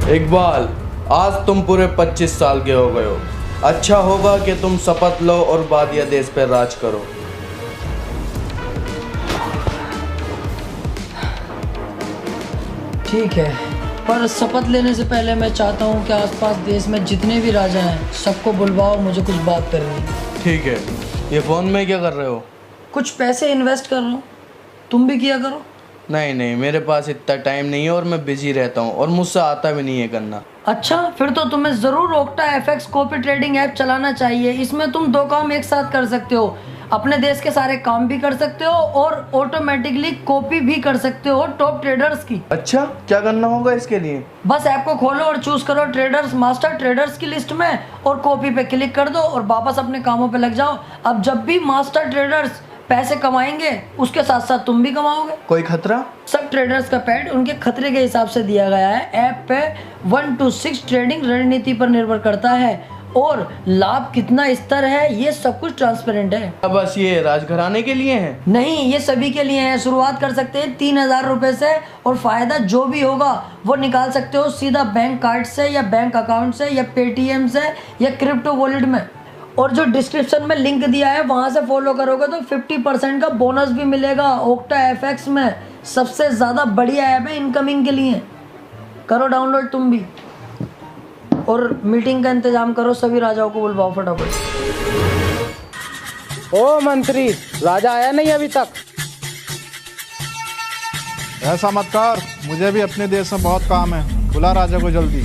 इकबाल, आज तुम पूरे 25 साल के हो गए हो। अच्छा होगा कि तुम शपथ लो और वादिया देश पर राज करो। ठीक है, पर शपथ लेने से पहले मैं चाहता हूँ कि आसपास देश में जितने भी राजा हैं सबको बुलवाओ, मुझे कुछ बात करनी है। ठीक है, ये फ़ोन में क्या कर रहे हो? कुछ पैसे इन्वेस्ट कर रहा हूँ, तुम भी किया करो। नहीं नहीं, मेरे पास इतना टाइम नहीं है और मैं बिजी रहता हूँ और मुझसे आता भी नहीं है करना। अच्छा, फिर तो तुम्हें ज़रूर octa FX copy trading app चलाना चाहिए। इसमें तुम 2 काम एक साथ कर सकते हो, अपने देश के सारे काम भी कर सकते हो और ऑटोमेटिकली कॉपी भी कर सकते हो टॉप ट्रेडर्स की। अच्छा, क्या करना होगा इसके लिए? बस ऐप को खोलो और चूज करो ट्रेडर्स मास्टर ट्रेडर्स की लिस्ट में और कॉपी पे क्लिक कर दो और वापस अपने कामों पे लग जाओ। अब जब भी मास्टर ट्रेडर्स पैसे कमाएंगे उसके साथ साथ तुम भी कमाओगे। कोई खतरा? सब ट्रेडर्स का पैड उनके खतरे के हिसाब से दिया गया है। ऐप पे 1 to 6 ट्रेडिंग रणनीति पर निर्भर करता है और लाभ कितना स्तर है ये सब कुछ ट्रांसपेरेंट है। अब बस ये राजघराने के लिए है? नहीं, ये सभी के लिए है। शुरुआत कर सकते हैं 3000 रुपए से और फायदा जो भी होगा वो निकाल सकते हो सीधा बैंक कार्ड से या बैंक अकाउंट से या पेटीएम से या क्रिप्टो वॉलेट में। और जो डिस्क्रिप्शन में लिंक दिया है वहां से फॉलो करोगे तो 50% का बोनस भी मिलेगा। ओक्टा एफएक्स में सबसे ज्यादा बढ़िया ऐप है इनकमिंग के लिए। करो डाउनलोड तुम भी और मीटिंग का इंतजाम करो, सभी राजाओं को बुलवाओ फटाफट। ओ मंत्री, राजा आया नहीं अभी तक? ऐसा मत कर, मुझे भी अपने देश में बहुत काम है। बुला राजा को जल्दी।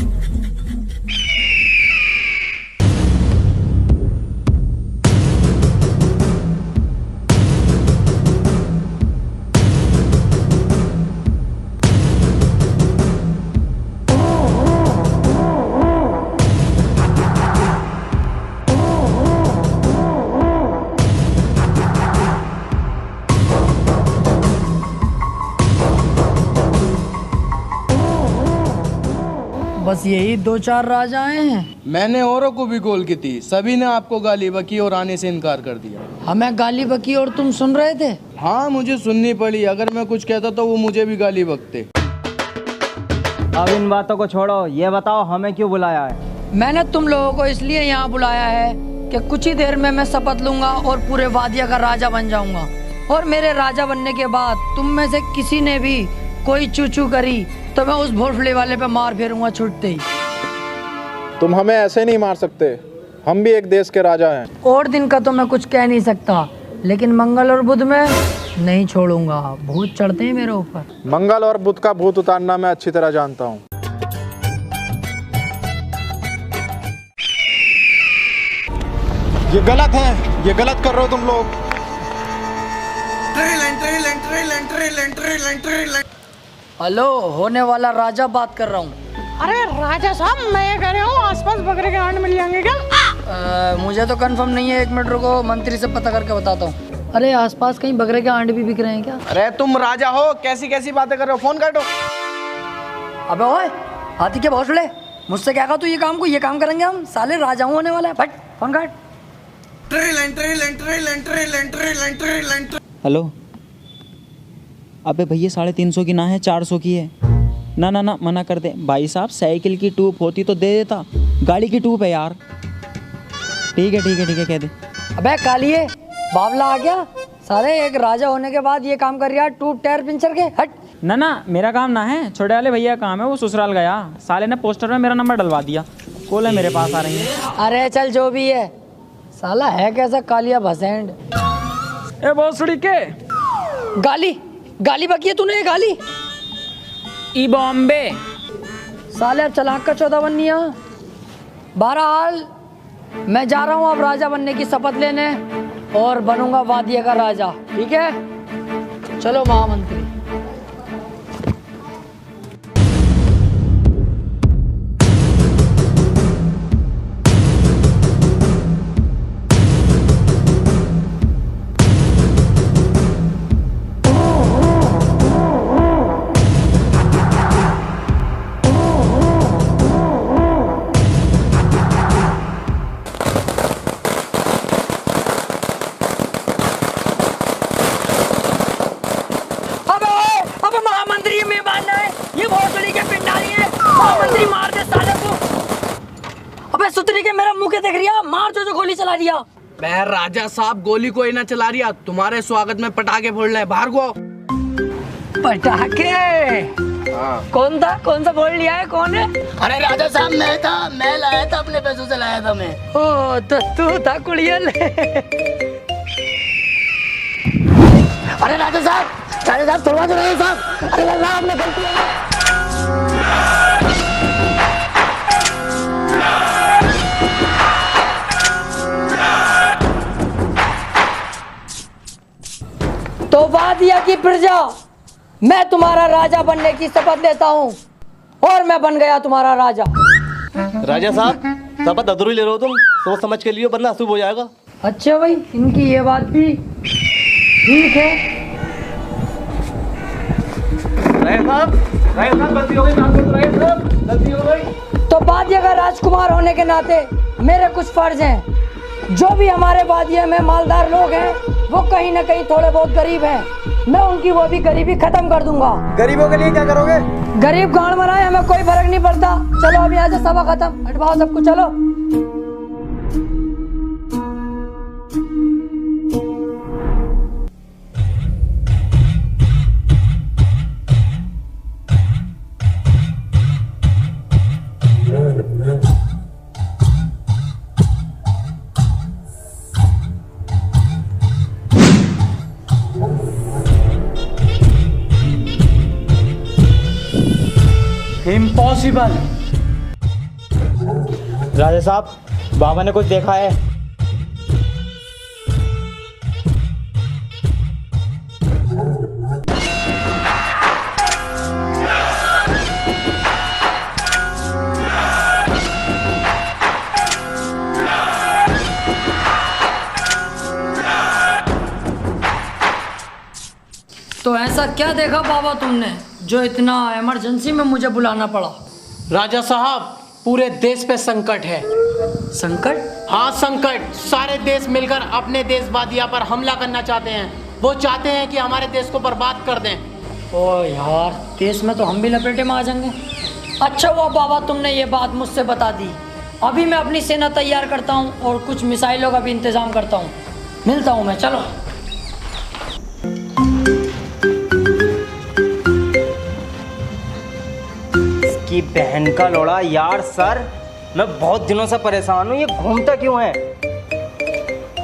बस यही 2-4 राजा आए हैं। मैंने औरों को भी कॉल की थी, सभी ने आपको गाली बकी और आने से इनकार कर दिया। हमें गाली बकी और तुम सुन रहे थे? हाँ, मुझे सुननी पड़ी। अगर मैं कुछ कहता तो वो मुझे भी गाली बकते। अब इन बातों को छोड़ो, ये बताओ हमें क्यों बुलाया है? मैंने तुम लोगों को इसलिए यहाँ बुलाया है कि कुछ ही देर में मैं शपथ लूंगा और पूरे वादिया का राजा बन जाऊंगा। और मेरे राजा बनने के बाद तुम में से किसी ने भी कोई चूचू करी तो मैं उस भोसले वाले पे मार फेरूंगा छुटते ही। तुम हमें ऐसे नहीं मार सकते, हम भी एक देश के राजा हैं। और दिन का तो मैं कुछ कह नहीं सकता, लेकिन मंगल और बुध में नहीं छोड़ूंगा। भूत चढ़ते हैं मेरे ऊपर। मंगल और बुध का भूत उतारना मैं अच्छी तरह जानता हूँ। ये गलत है, ये गलत कर रहे हो तुम लोग। हेलो, होने वाला राजा बात कर रहा हूँ। अरे राजा साहब, मैं ये कह रहा हूँ आसपास बकरे के अंड मिल जाएंगे क्या? मुझे तो कंफर्म नहीं है, 1 मिनट रुको, मंत्री से पता करके बताता हूँ। अरे आसपास कहीं बकरे के अंड भी बिक रहे हैं क्या? अरे तुम राजा हो, कैसी कैसी बातें कर रहे हो? फोन काटो। अबे ओए, हाथी के भोसले, मुझसे क्या कहा तू? ये काम करेंगे हम, साले राजा होने वाला है। फट फोन काट। हेलो, अबे भैया 350 की ना है, 400 की है। ना ना ना, मना कर दे भाई साहब। साइकिल की ट्यूब होती तो दे देता, गाड़ी की ट्यूब है यार। ठीक है ठीक है ठीक है, कह दे। अबे कालिए, बावला आ गया साले। एक राजा होने के बाद ये काम कर रहा है, ट्यूब टायर पंचर के। हट। ना ना, मेरा काम ना है, छोटे वाले भैया का काम है। वो ससुराल गया, साले ने पोस्टर में मेरा नंबर डलवा दिया। कॉल है मेरे पास आ रही है। अरे चल जो भी है, साला है कैसा कालिया भसेंड। ए भोसड़ी के गाली बकी है तूने, ये गाली। ई बॉम्बे साले अब चलाक का 14 बननी है। बहरहाल मैं जा रहा हूँ अब राजा बनने की शपथ लेने और बनूंगा वादिया का राजा। ठीक है, चलो महामंत्री। महामंत्री ये मेहमान है, ये भोसड़ी के पिंडारी है। महामंत्री मार दे भोसड़ी के मेरा मुंह के देख रिया, मार जो गोली चला दिया। मैं राजा साहब गोली कोई ना चला रिया, तुम्हारे स्वागत में पटाखे फोड़ रहे, बाहर को। पटाखे? कौन था? कौन सा बोल लिया है? कौन है? अरे राजा साहब मैं था, मैं लाया था, अपने पैसों से लाया था मैं। ओ तो तू था कुड़ियल। अरे राजा साहब थोड़ा तो राजा साहब, अरे राजा साहब आपने गलती है। तो वादिया की प्रजा, मैं तुम्हारा राजा बनने की शपथ लेता हूँ और मैं बन गया तुम्हारा राजा। राजा साहब शपथ अधूरी ले रहे हो तुम, सोच समझ के लिए वरना अशुभ हो जाएगा। अच्छा भाई, इनकी ये बात भी ठीक है। गलती हो गई। तो वादिया का राजकुमार होने के नाते मेरे कुछ फर्ज हैं। जो भी हमारे वादिया में मालदार लोग हैं वो कहीं ना कहीं थोड़े बहुत गरीब हैं, मैं उनकी वो भी गरीबी खत्म कर दूंगा। गरीबों के लिए क्या करोगे? गरीब गांड मराए, हमें कोई फर्क नहीं पड़ता। चलो अभी आज सभा खत्म, हटवाओ सबको, चलो। इम्पॉसिबल। राजा साहब बाबा ने कुछ देखा है? तो ऐसा क्या देखा बाबा तुमने जो इतना इमरजेंसी में मुझे बुलाना पड़ा? राजा साहब पूरे देश पे संकट है। संकट? हाँ संकट। सारे देश मिलकर अपने देश वादिया पर हमला करना चाहते हैं। वो चाहते हैं कि हमारे देश को बर्बाद कर दें। ओ यार, देश में तो हम भी लपेटे में आ जाएंगे। अच्छा हुआ बाबा तुमने ये बात मुझसे बता दी। अभी मैं अपनी सेना तैयार करता हूँ और कुछ मिसाइलों का भी इंतजाम करता हूँ। मिलता हूँ मैं, चलो। की बहन का लोड़ा यार। सर मैं बहुत दिनों से परेशान हूँ, ये घूमता क्यों है?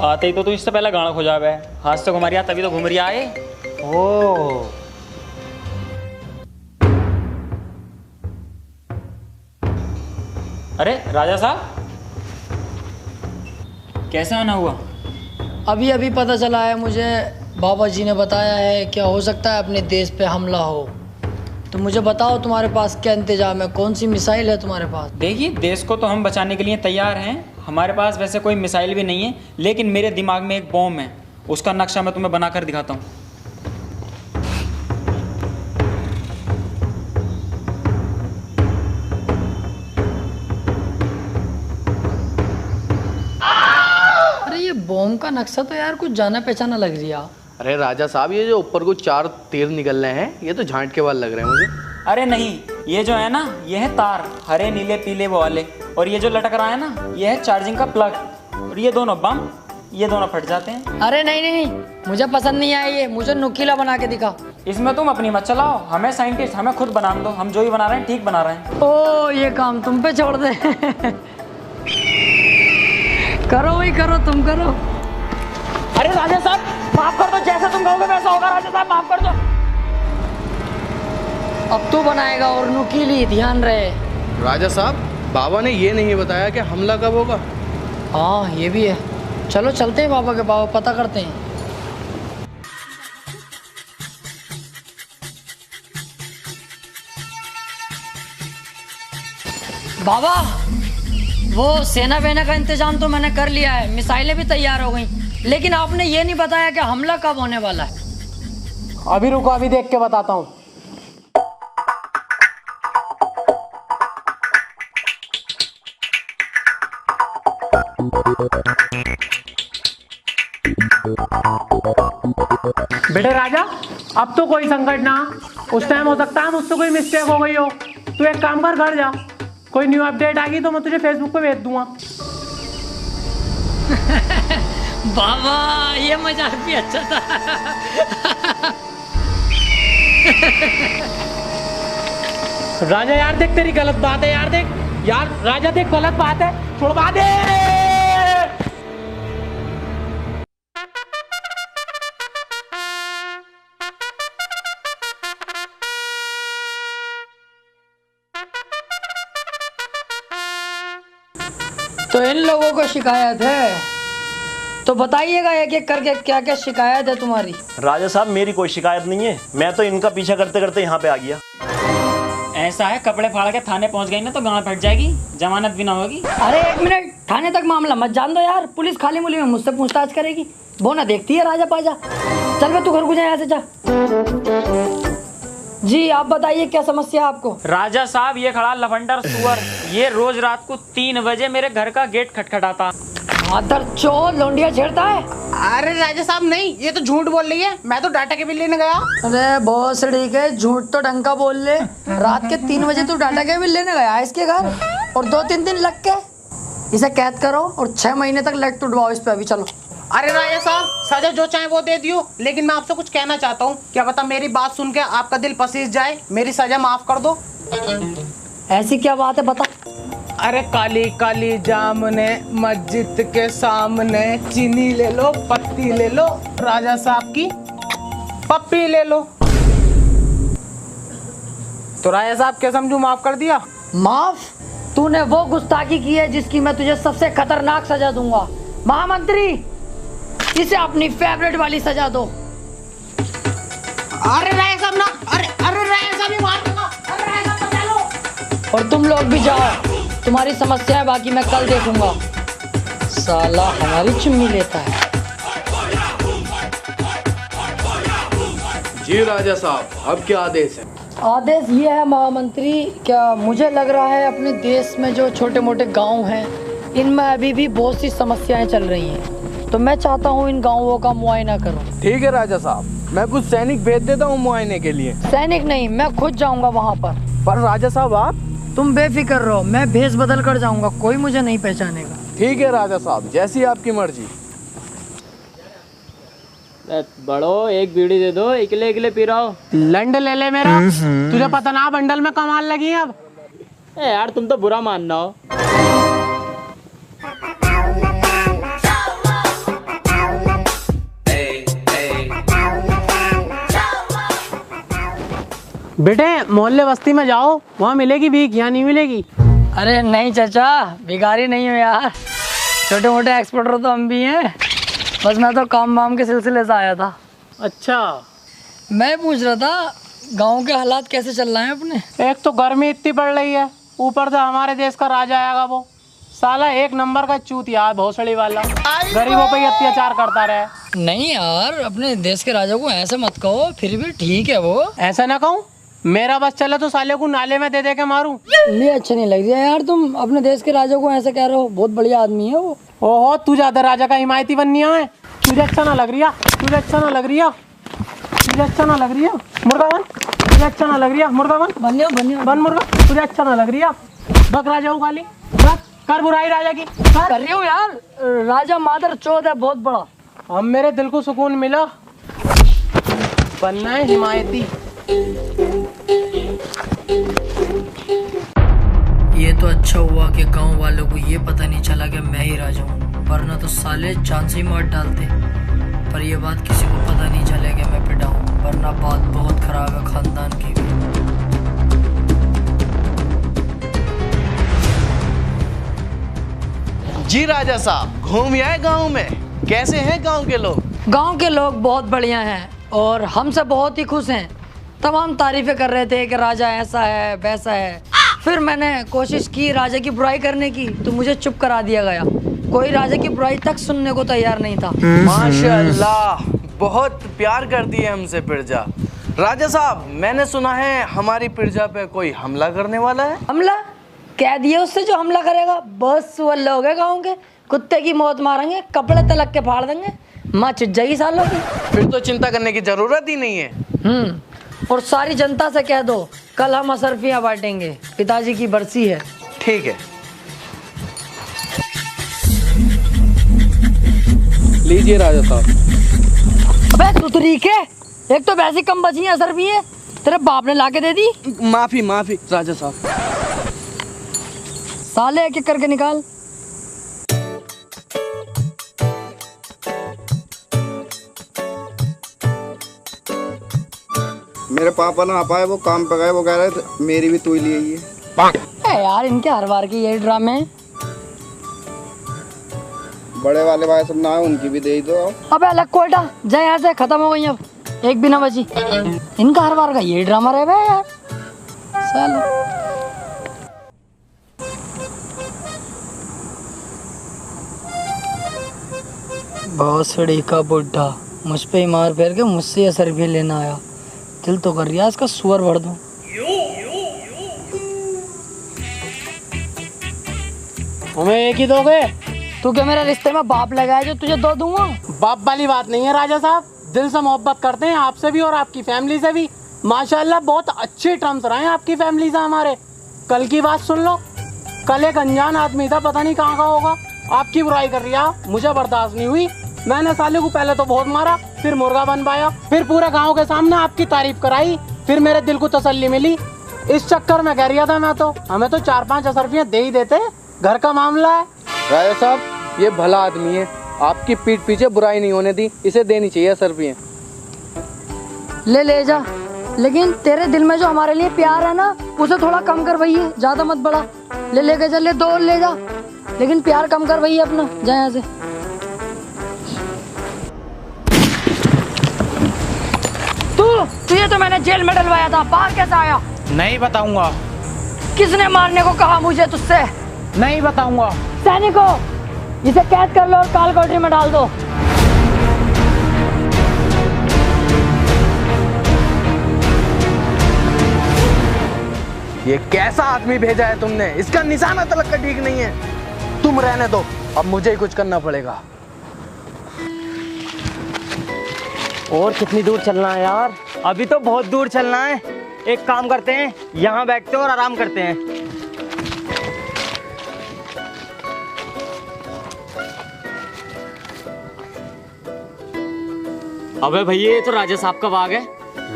आते ही तो तू इससे पहले गाना खो जावे। हाथ से घुमा रिया तभी तो घूम रिया है। ओ अरे राजा साहब कैसे आना हुआ? अभी अभी पता चला है मुझे, बाबा जी ने बताया है क्या हो सकता है अपने देश पे हमला हो। तो मुझे बताओ तुम्हारे पास क्या इंतजाम है, कौन सी मिसाइल है तुम्हारे पास? देखिए देश को तो हम बचाने के लिए तैयार हैं। हमारे पास वैसे कोई मिसाइल भी नहीं है, लेकिन मेरे दिमाग में एक बॉम्ब है, उसका नक्शा मैं तुम्हें बनाकर दिखाता हूँ। अरे ये बॉम्ब का नक्शा तो यार कुछ जाना पहचाना लग रही है। अरे राजा साहब ये जो ऊपर को 4 तीर निकल रहे हैं, ये तो झांट के बाल लग रहे हैं मुझे। अरे नहीं, ये जो है ना ये है तार, हरे नीले पीले वो वाले। और ये जो लटक रहा है ना ये है चार्जिंग का प्लग। और ये दोनों बम, ये दोनों फट जाते हैं। अरे नहीं नहीं, मुझे पसंद नहीं आया ये, मुझे नुकीला बना के दिखा। इसमें तुम अपनी मत चलाओ, हमें साइंटिस्ट, हमें खुद बनाने दो। हम जो ही बना रहे हैं ठीक बना रहे हैं। ओ ये काम तुम पे छोड़ दे। करो वही करो, तुम करो। अरे राजा साहब माफ कर दो, जैसा तुम कहोगे वैसा होगा। राजा साहब माफ कर दो। अब तू बनाएगा और नुकीली, ध्यान रहे। राजा साहब बाबा ने ये नहीं बताया कि हमला कब होगा। हाँ ये भी है, चलो चलते हैं बाबा के पास, पता करते हैं। बाबा वो सेना वेना का इंतजाम तो मैंने कर लिया है, मिसाइलें भी तैयार हो गई, लेकिन आपने ये नहीं बताया कि हमला कब होने वाला है। अभी रुको, अभी देख के बताता हूँ। बेटे राजा अब तो कोई संकट ना। उस टाइम हो सकता है मुझसे कोई मिस्टेक हो गई हो। तू एक काम कर, घर जा, कोई न्यू अपडेट आ गई तो मैं तुझे फेसबुक पे भेज दूंगा। बाबा ये मजाक भी अच्छा था। राजा यार देख तेरी गलत बात है यार, देख यार राजा देख गलत बात है, छुड़वा दे। तो इन लोगों को शिकायत है, तो बताइएगा एक एक करके क्या क्या शिकायत है तुम्हारी। राजा साहब मेरी कोई शिकायत नहीं है, मैं तो इनका पीछा करते करते यहाँ पे आ गया। ऐसा है, कपड़े फाड़ के थाने पहुंच गई ना तो गांव फट जाएगी, जमानत भी ना होगी। अरे एक मिनट, थाने तक मामला मत जान दो यार, पुलिस खाली मुली में मुझसे पूछताछ करेगी। वो ना देखती है राजा पाजा। चल बे तू घर को जा, यहाँ से जा। जी आप बताइए क्या समस्या है आपको। राजा साहब ये खड़ा लफंडर सुअर, ये रोज रात को 3 बजे मेरे घर का गेट खटखटाता। मादर चोर, लौंडिया छेड़ता है। अरे राजा साहब नहीं, ये तो झूठ बोल रही है, मैं तो डाटा केबल लेने गया। अरे बहुत ठीक है, झूठ तो ढंग का बोल ले। रात के 3 बजे तू डाटा केबल लेने गया इसके घर, और 2-3 दिन लग के इसे कैद करो और 6 महीने तक लट टुटवाओ इस पे। अभी चलो। अरे राजा साहब सजा जो चाहे वो दे दियो, लेकिन मैं आपसे कुछ कहना चाहता हूँ। क्या पता मेरी बात सुन के आपका दिल पसीज जाए, मेरी सजा माफ कर दो। ऐसी क्या बात है बता। अरे काली काली जामने मस्जिद के सामने, चीनी ले लो, पत्ती ले लो, राजा साहब की पप्पी ले लो। तो राजा साहब क्या समझू, माफ कर दिया? माफ? तूने वो गुस्ताखी की है जिसकी मैं तुझे सबसे खतरनाक सजा दूंगा। महामंत्री इसे अपनी फेवरेट वाली सजा दो। अरे राजा साहब ना, अरे अरे राजा साहब ही मार दूंगा। अरे राजा साहब बचा लो। और तुम लोग भी जाओ, तुम्हारी समस्या है बाकी मैं कल देखूंगा। साला हमारी चुम्मी लेता है। जी राजा साहब, अब क्या आदेश है? आदेश ये है महामंत्री, क्या मुझे लग रहा है अपने देश में जो छोटे मोटे गांव हैं इनमें अभी भी बहुत सी समस्याएं चल रही हैं, तो मैं चाहता हूँ इन गाँवों का मुआयना करो। ठीक है राजा साहब, मैं कुछ सैनिक भेज देता हूँ मुआयने के लिए। सैनिक नहीं, मैं खुद जाऊंगा वहाँ पर राजा साहब आप? तुम बेफिक्र रहो, मैं भेष बदल कर जाऊंगा, कोई मुझे नहीं पहचानेगा। ठीक है राजा साहब, जैसी आपकी मर्जी। बड़ो एक बीड़ी दे दो, इकले इकले पी रहा हो। लंड ले ले मेरा, तुझे पता ना बंडल में कमाल लगी है अब। यार तुम तो बुरा मानना हो। बेटे मोहल्ले बस्ती में जाओ, वहाँ मिलेगी भीख, यहाँ नहीं मिलेगी। अरे नहीं चाचा, भिखारी नहीं हो यार, छोटे मोटे एक्सपोर्टर तो हम भी हैं। बस मैं तो काम वाम के सिलसिले से आया था। अच्छा, मैं पूछ रहा था गांव के हालात कैसे चल रहे हैं अपने। एक तो गर्मी इतनी पड़ रही है, ऊपर से हमारे देश का राजा आएगा, वो साला 1 नंबर का चूतिया भोसड़ी वाला, गरीबों पे अत्याचार करता रहे। नहीं यार, अपने देश के राजा को ऐसे मत कहो, फिर भी ठीक है वो। ऐसा ना कहूँ, मेरा बस चले तो साले को नाले में दे दे के मारूं। ये अच्छा नहीं लग रहा यार, तुम अपने देश के राजा को ऐसे कह रहे हो, बहुत बढ़िया आदमी है वो। ओहो, तू ज्यादा राजा का हिमायती बननी है। तुझे अच्छा ना लग रही है, तुझे अच्छा ना लग रही है, तुझे अच्छा ना लग रही है, मुर्गा बन। तुझे अच्छा ना लग रही है, मुर्गा बन। बन मुर्गा, तुझे अच्छा ना लग रही है, बक राजा हूँ खाली, बक कर बुराई राजा की कर रही हूँ यार। राजा मादर चौथ है बहुत बड़ा। अब मेरे दिल को सुकून मिला, बनना है हिमायती। ये तो अच्छा हुआ कि गांव वालों को ये पता नहीं चला कि मैं ही राजा हूँ, वरना तो साले जान से ही मार डालते। पर ये बात किसी को पता नहीं चले कि मैं पिटा हूँ, वरना बात बहुत खराब है खानदान की भी। जी राजा साहब, घूम आए गांव में, कैसे हैं गांव के लोग? गांव के लोग बहुत बढ़िया हैं और हमसे बहुत ही खुश हैं। तमाम तारीफें कर रहे थे कि राजा ऐसा है वैसा है। फिर मैंने कोशिश की राजा की बुराई करने की, तो मुझे चुप करा दिया गया। कोई राजा की बुराई तक सुनने को तैयार नहीं था। माशाल्लाह, बहुत प्यार करती है हमसे प्रजा। राजा साहब, मैंने सुना है हमारी प्रजा पे कोई हमला करने वाला है। हमला? कह दिए उससे जो हमला करेगा, बस वो लोग हैं गाँव के, कुत्ते की मौत मारेंगे, कपड़े तलक के फाड़ देंगे, माँ चिट जाएगी सालों की। फिर तो चिंता करने की जरूरत ही नहीं है। और सारी जनता से कह दो कल हम असरफियाँ बांटेंगे, पिताजी की बरसी है। ठीक है। लीजिए राजा साहब। अबे सुतरी के, एक तो वैसे कम बची है, असर भी है, तेरे बाप ने लाके दे दी। माफी माफी राजा साहब। साले एक एक करके निकाल। मेरे पापा ना आ पाए, वो काम पे गए, वो कह रहे थे मेरी भी तू ही ले आइए। यार इनके हर बार की यही ड्रामे हैं। बड़े वाले भाई सब ना आए, उनकी भी दे ही दो। अबे अलग कोयटा जा यहाँ से, खत्म हो गई अब, एक भी ना बची। इनका हर बार का यही ड्रामा रहे भाई यार साले। बहुत सड़ी का बुढ़ा मुझ पे ही मार फेर के मुझसे असर भी लेना आया। दिल तो कर रिया इसका सुअर भर दूं। हमें एक ही दोगे? तू क्या मेरे रिश्ते में बाप लगाया जो तुझे दो दूंगा? बाप वाली बात नहीं है राजा साहब, दिल से मोहब्बत करते हैं आपसे भी और आपकी फैमिली से भी। माशाल्लाह बहुत अच्छे टर्म्स रहे हैं आपकी फैमिली से हमारे। कल की बात सुन लो, कल एक अनजान आदमी था, पता नहीं कहाँ का होगा, आपकी बुराई कर रही है, मुझे बर्दाश्त नहीं हुई। मैंने साले को पहले तो बहुत मारा, फिर मुर्गा बन पाया, फिर पूरे गाँव के सामने आपकी तारीफ कराई, फिर मेरे दिल को तसल्ली मिली। इस चक्कर में कह रहा था मैं तो, हमें तो 4-5 असरफियाँ दे ही देते, घर का मामला है। राजा साहब ये भला आदमी है, आपकी पीठ पीछे बुराई नहीं होने दी, इसे देनी चाहिए सरफियाँ। ले जा, लेकिन तेरे दिल में जो हमारे लिए प्यार है ना, उसे थोड़ा कम कर भैया, ज्यादा मत बढ़ा। लेके चल, ले 2 ले जा, लेकिन प्यार कम कर भैया अपना, जा यहाँ से। तुझे तो मैंने जेल में डलवाया था, बाहर कैसे आया? नहीं बताऊंगा। किसने मारने को कहा मुझे तुझसे? नहीं बताऊंगा। सैनिकों, इसे कैद कर लो और काल कोठरी में डाल दो। ये कैसा आदमी भेजा है तुमने, इसका निशाना तलक का ठीक नहीं है। तुम रहने दो, अब मुझे ही कुछ करना पड़ेगा। और कितनी दूर चलना है यार? अभी तो बहुत दूर चलना है। एक काम करते हैं, यहाँ बैठते हैं और आराम करते हैं। अबे भैया ये तो राजा साहब का बाग है।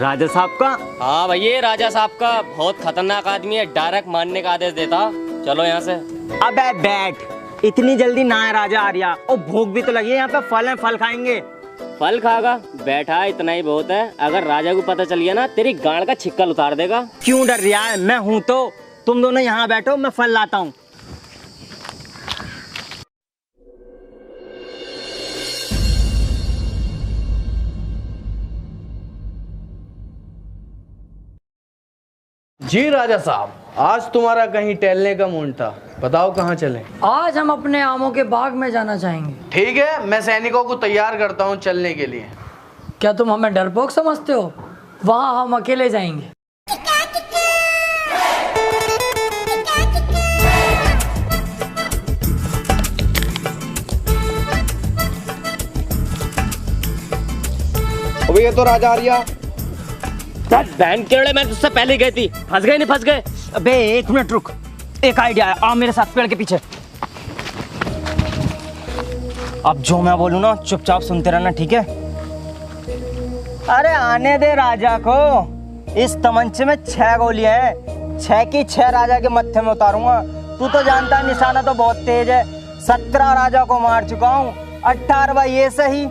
राजा साहब का? हाँ भैया राजा साहब का, बहुत खतरनाक आदमी है, डायरेक्ट मारने का आदेश देता। चलो यहाँ से। अबे बैठ, इतनी जल्दी ना है राजा आर्या, और भूख भी तो लगी है, यहाँ पे फल है, फल खाएंगे। फल खागा? बैठा इतना ही बहुत है, अगर राजा को पता चल गया ना तेरी गांड का छिक्कल उतार देगा। क्यों डर रहा है? मैं हूं तो। तुम दोनों यहाँ बैठो, मैं फल लाता हूँ। जी राजा साहब, आज तुम्हारा कहीं टहलने का मूड था, बताओ कहाँ चलें? आज हम अपने आमों के बाग में जाना चाहेंगे। ठीक है, मैं सैनिकों को तैयार करता हूँ चलने के लिए। क्या तुम हमें डरपोक समझते हो? वहाँ हम अकेले जाएंगे। अबे ये तो राजा आर्या। बहन केड़े, मैं तुझसे पहले गई थी, फंस गए नहीं फंस गए? अबे एक मिनट रुक, एक आइडिया है, आ मेरे साथ पेड़ के पीछे। अब जो मैं बोलूँ ना चुपचाप सुनते रहना, ठीक है? अरे आने दे राजा को। इस तमंचे में 6 गोलियां हैं, 6 की 6 राजा के मत्थे में उतारूंगा। तू तो जानता है निशाना तो बहुत तेज है, 17 राजा को मार चुका हूँ, 18वां ये सही।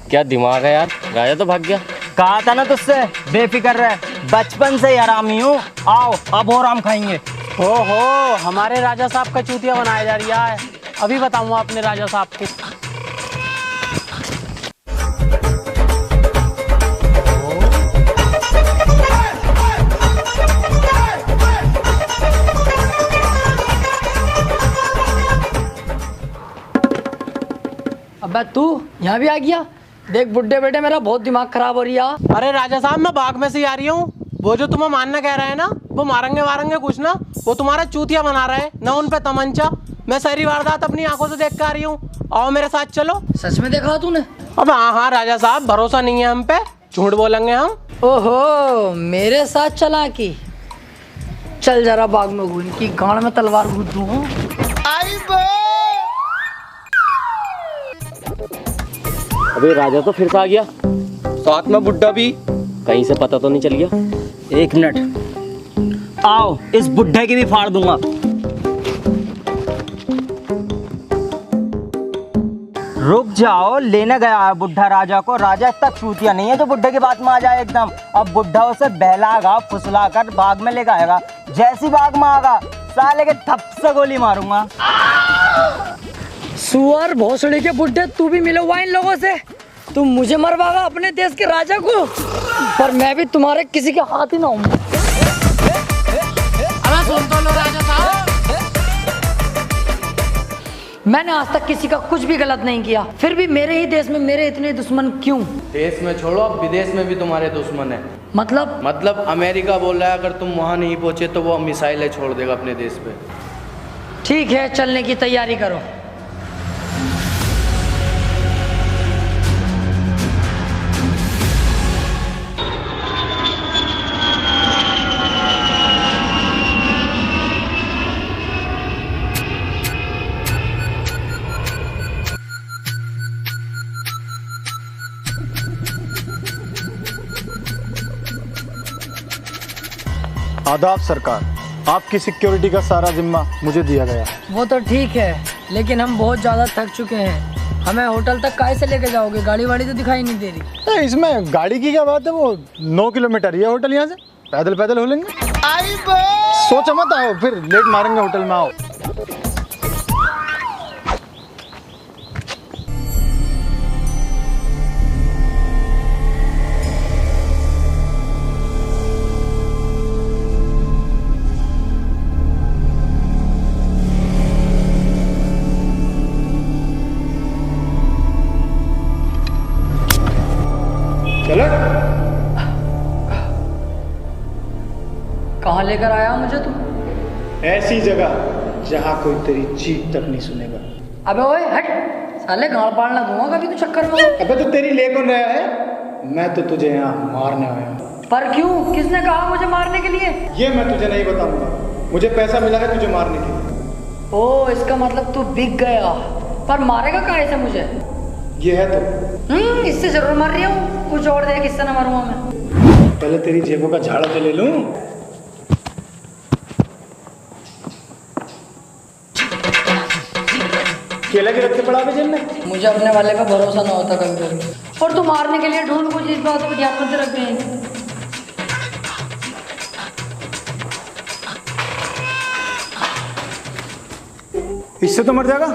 क्या दिमाग है यार, राजा तो भाग गया। कहा था ना तुझसे, बेफिक्र रह, बचपन से ही आरामी हूँ। आओ अब और आम खाएंगे। हो हमारे राजा साहब का चूतिया बनाया जा रहा है, अभी बताऊंगा अपने राजा साहब को। अबे तू यहाँ भी आ गया? देख बुड्ढे बेटे, मेरा बहुत दिमाग खराब हो रही है। अरे राजा साहब मैं बाग में से ही आ रही हूँ। वो जो तुम्हें मारना कह रहे हैं ना, वो मारेंगे वारेंगे कुछ ना, वो तुम्हारा चूतिया बना रहे हैं ना, उन पे तमंचा। मैं सारी वारदात अपनी आंखों से देख कर आ रही हूँ, आओ मेरे साथ चलो। सच में देखा तूने? अब हाँ राजा साहब, भरोसा नहीं है हम पे, झूठ बोलेंगे हम। ओहो, मेरे साथ चला की? चल जरा बाग में घूम, की गांड में तलवार घूट दूं। अबे राजा तो फिर से आ गया, साथ में बुड्ढा भी। कहीं से पता तो नहीं चल गया? 1 मिनट, आओ इस बुड्ढे की भी फाड़ दूंगा। रुक जाओ, लेने गया है बुड्ढा राजा को। राजा इतना चूतिया नहीं है जो बुड्ढे की बात में आ जाए एकदम। अब बुड्ढा उसे बहलागा फुसला कर बाग में लेकर आएगा। जैसी बाग में आएगा साले के थप से गोली मारूंगा। सुअर भोसड़ी के बुड्ढे, तू भी मिला हुआ इन लोगों से। तुम मुझे मरवागा अपने देश के राजा को, पर मैं भी तुम्हारे किसी के हाथ ही ना हूँ। सुन तो लो राजा साहब, मैंने आज तक किसी का कुछ भी गलत नहीं किया, फिर भी मेरे ही देश में मेरे इतने दुश्मन क्यों? देश में छोड़ो, अब विदेश में भी तुम्हारे दुश्मन है। मतलब अमेरिका बोल रहा है अगर तुम वहां नहीं पहुंचे तो वो मिसाइलें छोड़ देगा अपने देश पे। ठीक है, चलने की तैयारी करो। आदाब सरकार, आपकी सिक्योरिटी का सारा जिम्मा मुझे दिया गया। वो तो ठीक है, लेकिन हम बहुत ज्यादा थक चुके हैं। हमें होटल तक काहे से लेके जाओगे? गाड़ी वाड़ी तो दिखाई नहीं दे रही। इसमें गाड़ी की क्या बात है, वो 9 किलोमीटर ये होटल यहाँ से, पैदल पैदल हो लेंगे। सोचो मत, आओ फिर लेट मारेंगे होटल में, आओ। कहाँ लेकर आया मुझे तुम? ऐसी जगह जहाँ कोई तेरी चीख तक नहीं सुनेगा। अबे ओए हट, साले गाड़ पाड़ना दूंगा कभी तो चक्कर में। अबे तो तेरी ले कौन रहा है? मैं तो तुझे यहाँ मारने आया हूँ। पर क्यों? किसने कहा मुझे मारने के लिए? ये मैं तुझे नहीं बताऊंगा, मुझे पैसा मिला है तुझे मारने के लिए। ओ, इसका मतलब तू बिक गया। पर मारेगा काहे से मुझे? ये है तो इससे जरूर मार रही हूँ, कुछ और देख, इससे ना मारूंगा मैं। पहले तेरी जेबों का झाड़ा तो ले लूं। केला के रख के पड़ा जेब में। मुझे अपने वाले का भरोसा ना होता कभी कभी। और तू मारने के लिए ढूंढ कुछ इस बात को ध्यान में रख हैं। इससे तो मर जाएगा।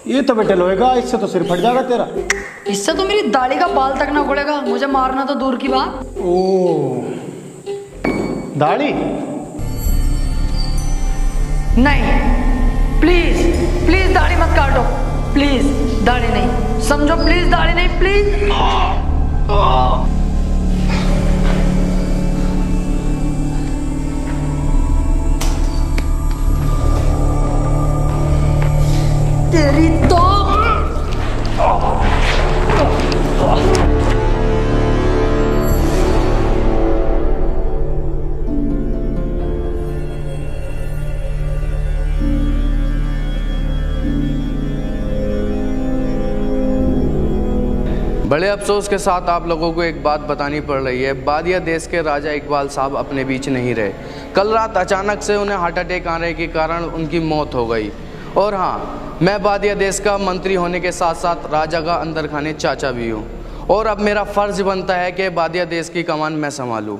ये तो बेटे लोहेगा, इससे तो सिर फट जाएगा तेरा। इससे तो मेरी दाढ़ी का बाल तक ना उखड़ेगा, मुझे मारना तो दूर की बात। ओ, दाढ़ी नहीं, प्लीज प्लीज दाढ़ी मत काटो, प्लीज दाढ़ी नहीं, समझो, प्लीज दाढ़ी नहीं, प्लीज। तेरी तो बड़े अफसोस के साथ आप लोगों को एक बात बतानी पड़ रही है। बादिया देश के राजा इकबाल साहब अपने बीच नहीं रहे। कल रात अचानक से उन्हें हार्ट अटैक आने के कारण उनकी मौत हो गई। और हाँ, मैं बादिया देश का मंत्री होने के साथ साथ राजा का अंदर खाने चाचा भी हूँ। और अब मेरा फर्ज बनता है कि बादिया देश की कमान मैं संभालूँ।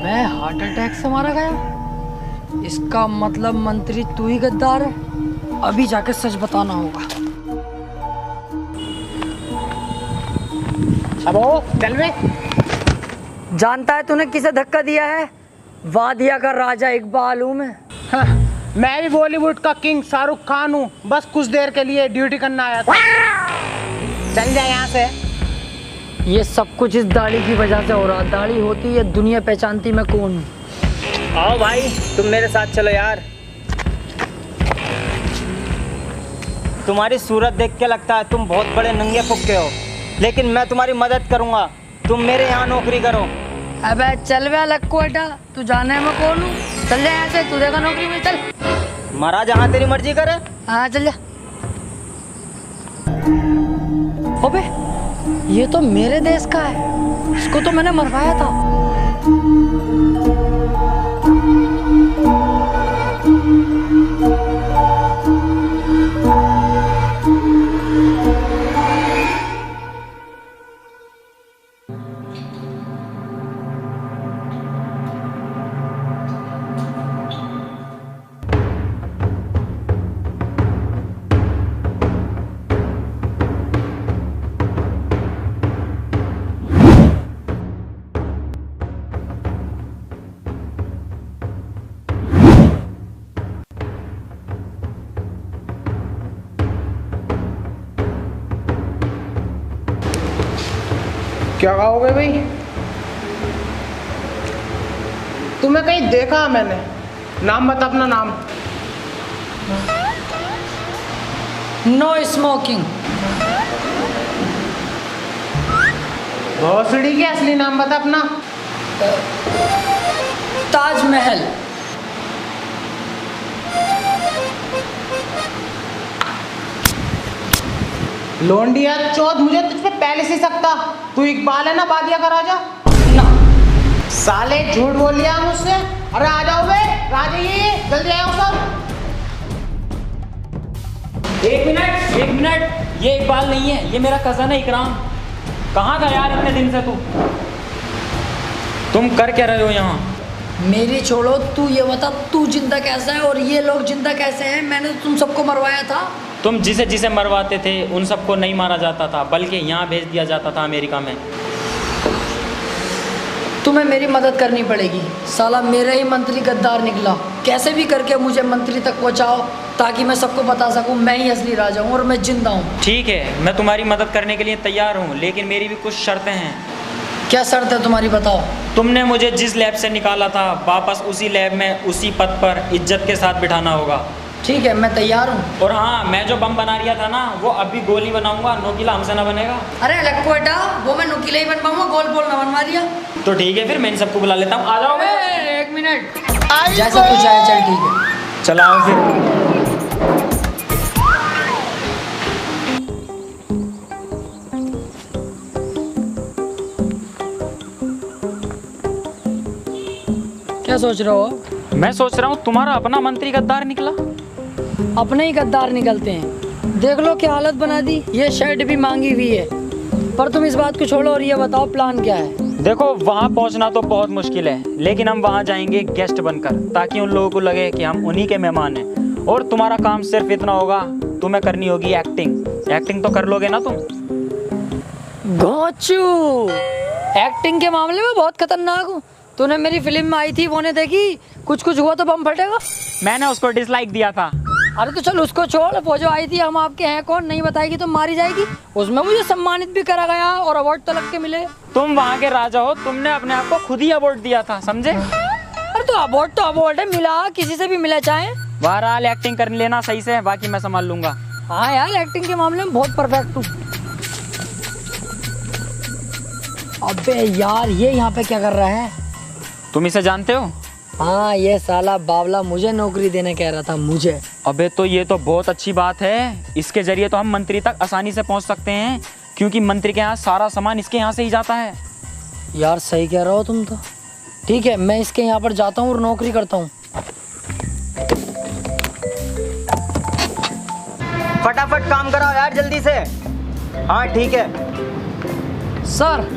मैं हार्ट अटैक से मारा गया? इसका मतलब मंत्री तू ही गद्दार है। अभी जाके सच बताना होगा। अब चल बे। जानता है तूने किसे धक्का दिया है? वादिया का राजा इकबाल हूँ मैं। हाँ, मैं भी बॉलीवुड का किंग शाहरुख खान हूँ, बस कुछ देर के लिए ड्यूटी करना आया था। चल जा यहाँ से। ये सब कुछ इस दाढ़ी की वजह से हो रहा। दाढ़ी होती है दुनिया पहचानती मैं कौन हूँ। आओ भाई, तुम मेरे साथ चलो यार। तुम्हारी सूरत देख के लगता है तुम बहुत बड़े नंगे फुक्के हो, लेकिन मैं तुम्हारी मदद करूंगा। तुम मेरे यहाँ नौकरी करो। अबे चल बे लक्कू बेटा, तू जाने मैं कौन हूँ? चल जा यहाँ से, तू देगा नौकरी में, चल। महाराज जहाँ तेरी मर्जी करे। हाँ चल जा। अबे ये तो मेरे देश का है, इसको तो मैंने मरवाया था। क्या कहोगे भाई? तुम्हें कहीं देखा मैंने। नाम बता अपना नाम। No smoking. भोसड़ी के असली नाम बता अपना। ताजमहल। लोंडिया चौथ, मुझे तुझ पे पहले से सकता। तू इकबाल है ना बादिया का राजा? ना साले झूठ बोल लिया मुझसे। अरे आ जाओ बे, राजा ये जल्दी आओ सब। एक मिनट, ये इकबाल नहीं है, ये मेरा कज़न है इकराम। कहाँ था यार इतने दिन से तू? तुम कर क्या रहे हो यहाँ? मेरी छोड़ो, तू ये बता तू जिंदा कैसा है और ये लोग जिंदा कैसे हैं? मैंने तो तुम सबको मरवाया था। तुम जिसे जिसे मरवाते थे उन सबको नहीं मारा जाता था, बल्कि यहाँ भेज दिया जाता था अमेरिका में। तुम्हें मेरी मदद करनी पड़ेगी। साला मेरा ही मंत्री गद्दार निकला। कैसे भी करके मुझे मंत्री तक पहुँचाओ ताकि मैं सबको बता सकूँ मैं ही असली राजा हूँ और मैं जिंदा हूँ। ठीक है, मैं तुम्हारी मदद करने के लिए तैयार हूँ, लेकिन मेरी भी कुछ शर्तें हैं। क्या शर्त है तुम्हारी, बताओ। तुमने मुझे जिस लैब से निकाला था वापस उसी लैब में उसी पद पर इज्जत के साथ बिठाना होगा। ठीक है, मैं तैयार हूँ। और हाँ, मैं जो बम बना रहा था ना, वो अभी गोली बनाऊंगा, नोकीला हमसे ना बनेगा। अरे लक्कू बेटा, वो मैं नुकीला ही बन पाऊंगा, गोल बोल ना बनवा दिया। तो ठीक है, फिर मैं इन सबको बुला लेता हूँ। आ जाओ। एक मिनट, जैसा तू चाहे, चल ठीक है। चलाओ फिर। क्या सोच रहे हो? मैं सोच रहा हूँ तुम्हारा अपना मंत्री गद्दार निकला। अपने ही गद्दार निकलते हैं। देख लो क्या हालत बना दी। ये शर्ट भी मांगी हुई है। पर तुम इस बात को छोड़ो और ये बताओ प्लान क्या है? देखो, वहाँ पहुँचना तो बहुत मुश्किल है, लेकिन हम वहाँ जाएंगे गेस्ट बनकर, ताकि उन लोगों को लगे कि हम उन्हीं के मेहमान हैं। और तुम्हारा काम सिर्फ इतना होगा, तुम्हें करनी होगी एक्टिंग। एक्टिंग तो कर लोगे ना तुम? घोंचू, एक्टिंग के मामले में बहुत खतरनाक हूँ। तूने मेरी फिल्म में आई थी, वो ने देखी? कुछ कुछ हुआ तो बम फटेगा। मैंने उसको डिसलाइक दिया था। अरे तो चल उसको छोड़, वो जो आई थी हम आपके हैं कौन नहीं बताएगी तो मारी जाएगी। उसमें मुझे सम्मानित भी करा गया और अवार्ड तो लग के मिले। तुम वहाँ के राजा हो, तुमने अपने आप को खुद ही अवार्ड दिया था, समझे? अरे तो अवार्ड है, मिला किसी से भी मिला चाहे। बहरहाल एक्टिंग कर लेना सही से, बाकी मैं संभाल लूंगा। हाँ यार, एक्टिंग के मामले में बहुत परफेक्ट हूँ। अबे यार, ये यहाँ पे क्या कर रहा है? तुम इसे जानते हो? हाँ, ये साला बावला मुझे नौकरी देने कह रहा था, मुझे। अबे तो ये तो बहुत अच्छी बात है। इसके जरिए तो हम मंत्री तक आसानी से पहुंच सकते हैं, क्योंकि मंत्री के यहाँ सारा सामान इसके यहाँ से ही जाता है। यार सही कह रहे हो तुम तो। ठीक है, मैं इसके यहाँ पर जाता हूँ और नौकरी करता हूँ। फटाफट काम कराओ यार, जल्दी से। हाँ ठीक है सर,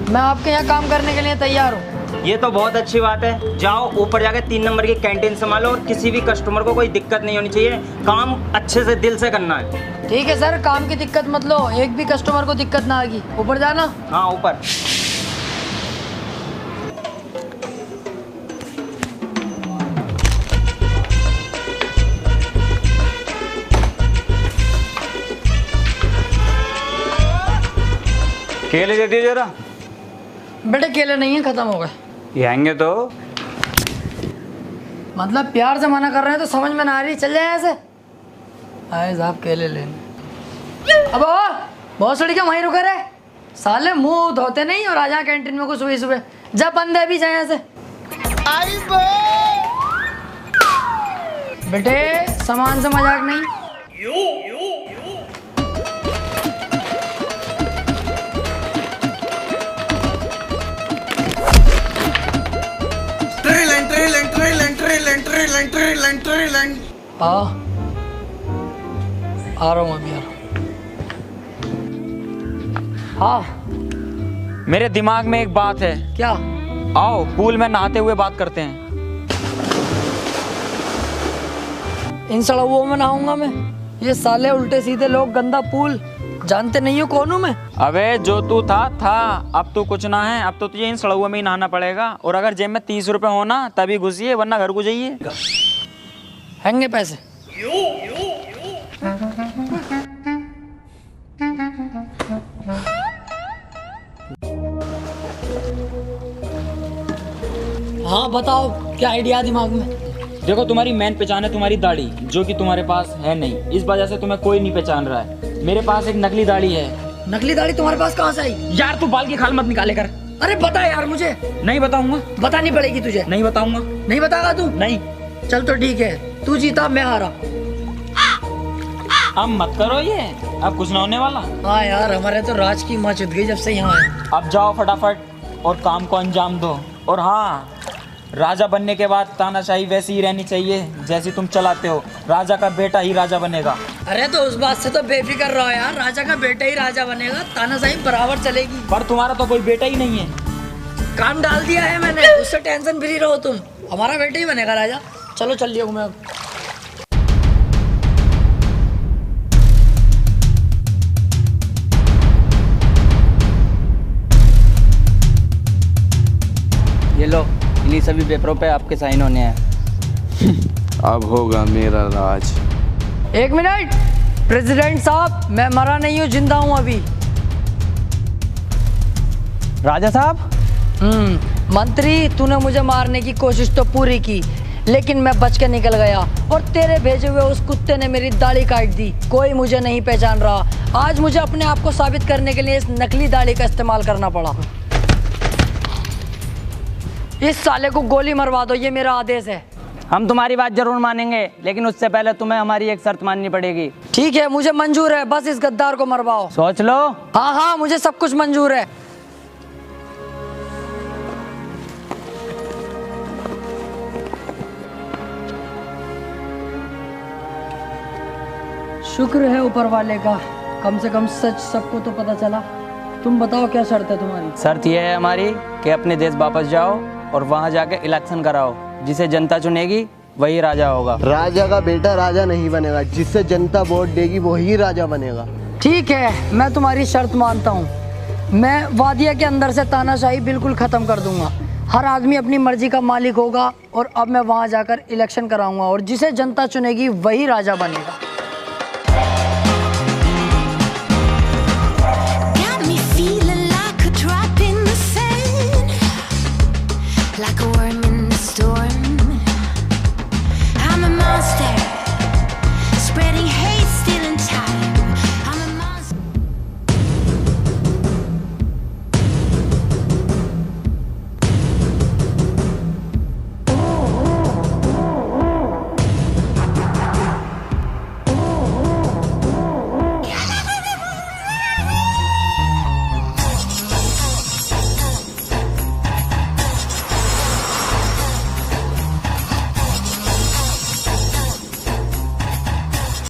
मैं आपके यहाँ काम करने के लिए तैयार हूँ। ये तो बहुत अच्छी बात है। जाओ ऊपर जाके 3 नंबर की कैंटीन संभालो और किसी भी कस्टमर को कोई दिक्कत नहीं होनी चाहिए। काम अच्छे से दिल से करना है। ठीक है सर, काम की दिक्कत मत लो, एक भी कस्टमर को दिक्कत ना आएगी। ऊपर जाना। हाँ ऊपर। केले दे दिए जरा। बेटे केले नहीं है, खत्म हो गए। ये आएंगे तो मतलब प्यार से मना कर रहे हैं तो समझ में ना आ रही। चल जाए ऐसे। आए साहब केले लेने। अब बहुत सड़ी के वहीं रुके रहे साले, मुंह धोते नहीं और आ जा कैंटीन में को सुबह सुबह। जा बंदे भी जाए यहाँ से। बेटे सामान से मजाक नहीं। आ रहा हूँ अभी, आ रहा हूँ। हाँ मेरे दिमाग में एक बात है। क्या? आओ पूल में नहाते हुए बात करते हैं। इन सड़कों में नहाऊंगा मैं? ये साले उल्टे सीधे लोग, गंदा पूल, जानते नहीं हो कौन हूँ मैं? अबे जो तू था अब तू कुछ ना है। अब तो तुझे इन सड़कों में ही नहाना पड़ेगा। और अगर जेब में 30 रुपए हो ना तभी घुसिए, वरना घर को जाइए। हैंगे पैसे। हाँ बताओ, क्या आइडिया दिमाग में? देखो तुम्हारी मेन पहचान है तुम्हारी दाढ़ी, जो कि तुम्हारे पास है नहीं। इस वजह से तुम्हें कोई नहीं पहचान रहा है। मेरे पास एक नकली दाढ़ी है। नकली दाढ़ी तुम्हारे पास कहाँ से आई? यार तू बाल की खाल मत निकाले कर। अरे बता यार मुझे। नहीं बताऊंगा। बतानी पड़ेगी तुझे। नहीं बताऊंगा। नहीं बताएगा तू? नहीं। चल तो ठीक है, तू जीता मैं हारा। अब मत करो ये, अब कुछ ना होने वाला। हाँ यार, हमारे तो राज की माँ चुद गई जब से यहाँ आए। अब जाओ फटाफट और काम को अंजाम दो। और हाँ, राजा बनने के बाद तानाशाही वैसी ही रहनी चाहिए जैसी तुम चलाते हो। राजा का बेटा ही राजा बनेगा। अरे तो उस बात से तो बेफिक्र रहो यार, राजा का बेटा ही राजा बनेगा, तानाशाही बराबर चलेगी। पर तुम्हारा तो कोई बेटा ही नहीं है। काम डाल दिया है मैंने, उससे टेंशन फ्री रहो तुम। हमारा बेटा ही बनेगा राजा। चलो चल लियो मैं अब। ये लो, इन्हीं सभी पेपरों पे आपके साइन होने हैं। अब होगा मेरा राज। एक मिनट प्रेसिडेंट साहब, मैं मरा नहीं हूँ, जिंदा हूँ अभी। राजा साहब। मंत्री, तूने मुझे मारने की कोशिश तो पूरी की, लेकिन मैं बच के निकल गया और तेरे भेजे हुए उस कुत्ते ने मेरी दाढ़ी काट दी। कोई मुझे नहीं पहचान रहा। आज मुझे अपने आप को साबित करने के लिए इस नकली दाढ़ी का इस्तेमाल करना पड़ा। इस साले को गोली मरवा दो, ये मेरा आदेश है। हम तुम्हारी बात जरूर मानेंगे, लेकिन उससे पहले तुम्हें हमारी एक शर्त माननी पड़ेगी। ठीक है, मुझे मंजूर है, बस इस गद्दार को मरवाओ। सोच लो। हाँ हाँ, मुझे सब कुछ मंजूर है। शुक्र है ऊपर वाले का, कम से कम सच सबको तो पता चला। तुम बताओ क्या शर्त है तुम्हारी? शर्त यह है हमारी कि अपने देश वापस जाओ और वहाँ जाके इलेक्शन कराओ। जिसे जनता चुनेगी वही राजा होगा। राजा का बेटा राजा नहीं बनेगा, जिससे जनता वोट देगी वही राजा बनेगा। ठीक है, मैं तुम्हारी शर्त मानता हूँ। मैं वादिया के अंदर से तानाशाही बिल्कुल खत्म कर दूंगा। हर आदमी अपनी मर्जी का मालिक होगा और अब मैं वहाँ जाकर इलेक्शन कराऊंगा और जिसे जनता चुनेगी वही राजा बनेगा। Like a worm in the storm, I'm a monster.